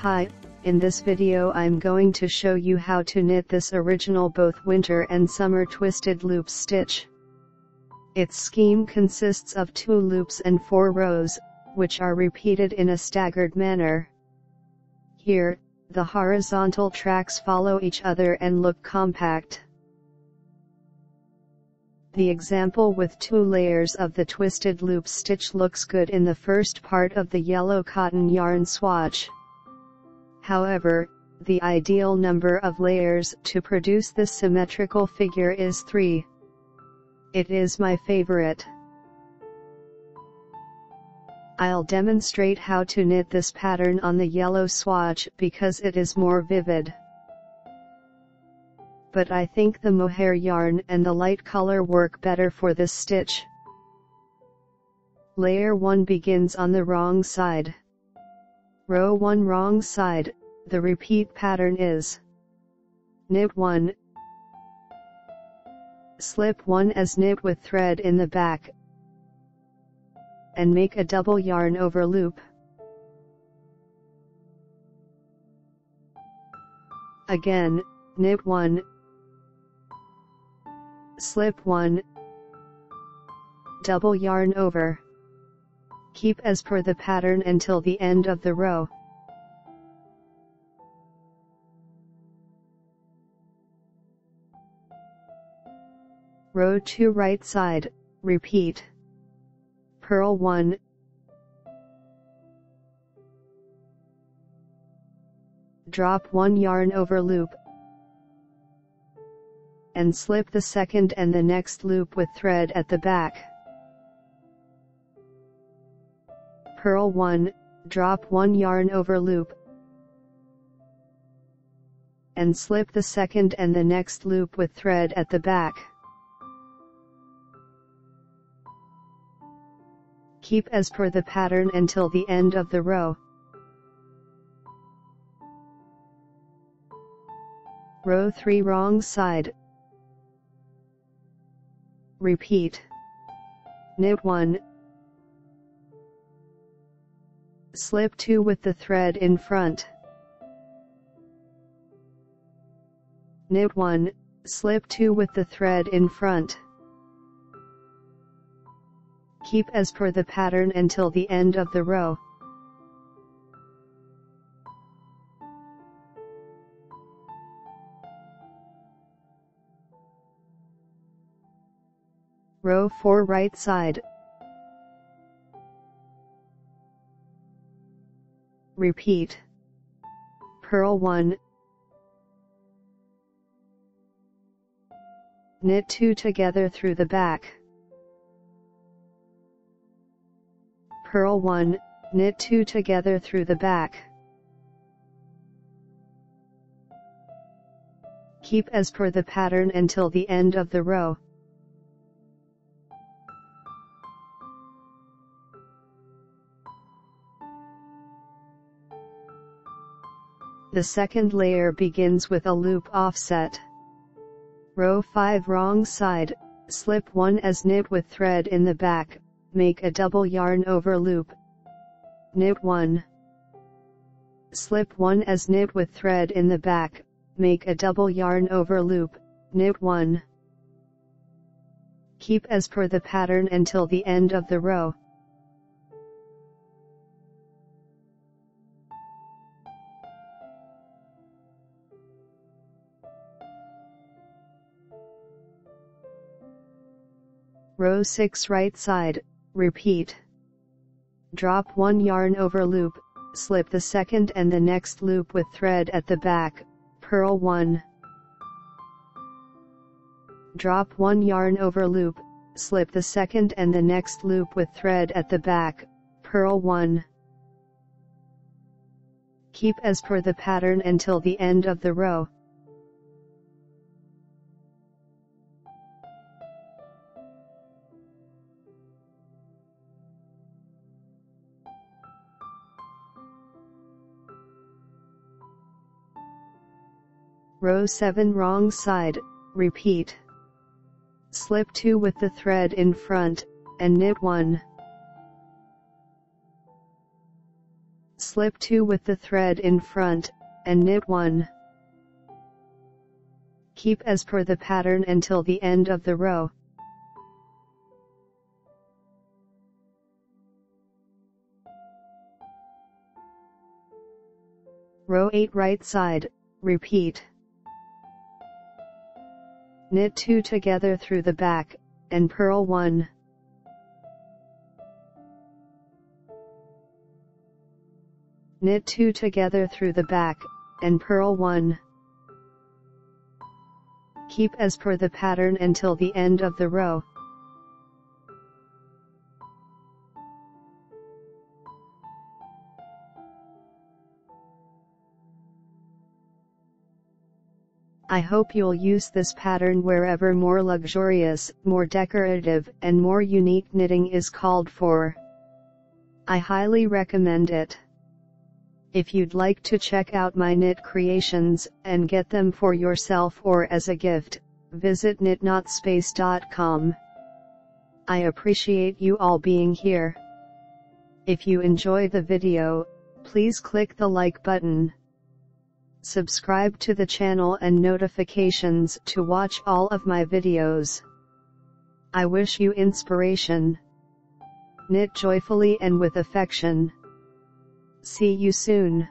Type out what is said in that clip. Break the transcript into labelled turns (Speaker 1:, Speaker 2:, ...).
Speaker 1: Hi, in this video I'm going to show you how to knit this original both winter and summer twisted loop stitch. Its scheme consists of 2 loops and 4 rows, which are repeated in a staggered manner. Here, the horizontal tracks follow each other and look compact. The example with 2 layers of the twisted loop stitch looks good in the first part of the yellow cotton yarn swatch. However, the ideal number of layers to produce this symmetrical figure is 3. It is my favorite. I'll demonstrate how to knit this pattern on the yellow swatch because it is more vivid. But I think the mohair yarn and the light color work better for this stitch. Layer 1 begins on the wrong side. Row 1 wrong side, the repeat pattern is knit 1, slip 1 as knit with thread in the back, and make a double yarn over loop. Again, knit 1, slip 1, double yarn over. Keep as per the pattern until the end of the row. Row 2 right side, repeat. Purl 1, drop 1 yarn over loop, and slip the second and the next loop with thread at the back. Purl 1, drop 1 yarn over loop, and slip the second and the next loop with thread at the back. Keep as per the pattern until the end of the row. Row 3 wrong side. Repeat. Knit 1. Slip 2 with the thread in front. Knit 1, slip 2 with the thread in front. Keep as per the pattern until the end of the row. Row 4 right side. Repeat. Purl 1. Knit 2 together through the back. Purl 1, knit 2 together through the back. Keep as per the pattern until the end of the row. The second layer begins with a loop offset. Row 5 wrong side, slip 1 as knit with thread in the back, make a double yarn over loop. Knit 1. Slip 1 as knit with thread in the back, make a double yarn over loop, knit 1. Keep as per the pattern until the end of the row. Row 6 right side, repeat. Drop 1 yarn over loop, slip the second and the next loop with thread at the back, purl 1. Drop 1 yarn over loop, slip the second and the next loop with thread at the back, purl 1. Keep as per the pattern until the end of the row. Row 7 wrong side, repeat. Slip 2 with the thread in front, and knit 1. Slip 2 with the thread in front, and knit 1. Keep as per the pattern until the end of the row. Row 8 right side, repeat. Knit 2 together through the back, and purl 1. Knit 2 together through the back, and purl 1. Keep as per the pattern until the end of the row. I hope you'll use this pattern wherever more luxurious, more decorative, and more unique knitting is called for. I highly recommend it. If you'd like to check out my knit creations, and get them for yourself or as a gift, visit knitnotspace.com. I appreciate you all being here. If you enjoy the video, please click the like button. Subscribe to the channel and notifications to watch all of my videos. I wish you inspiration. Knit joyfully and with affection. See you soon.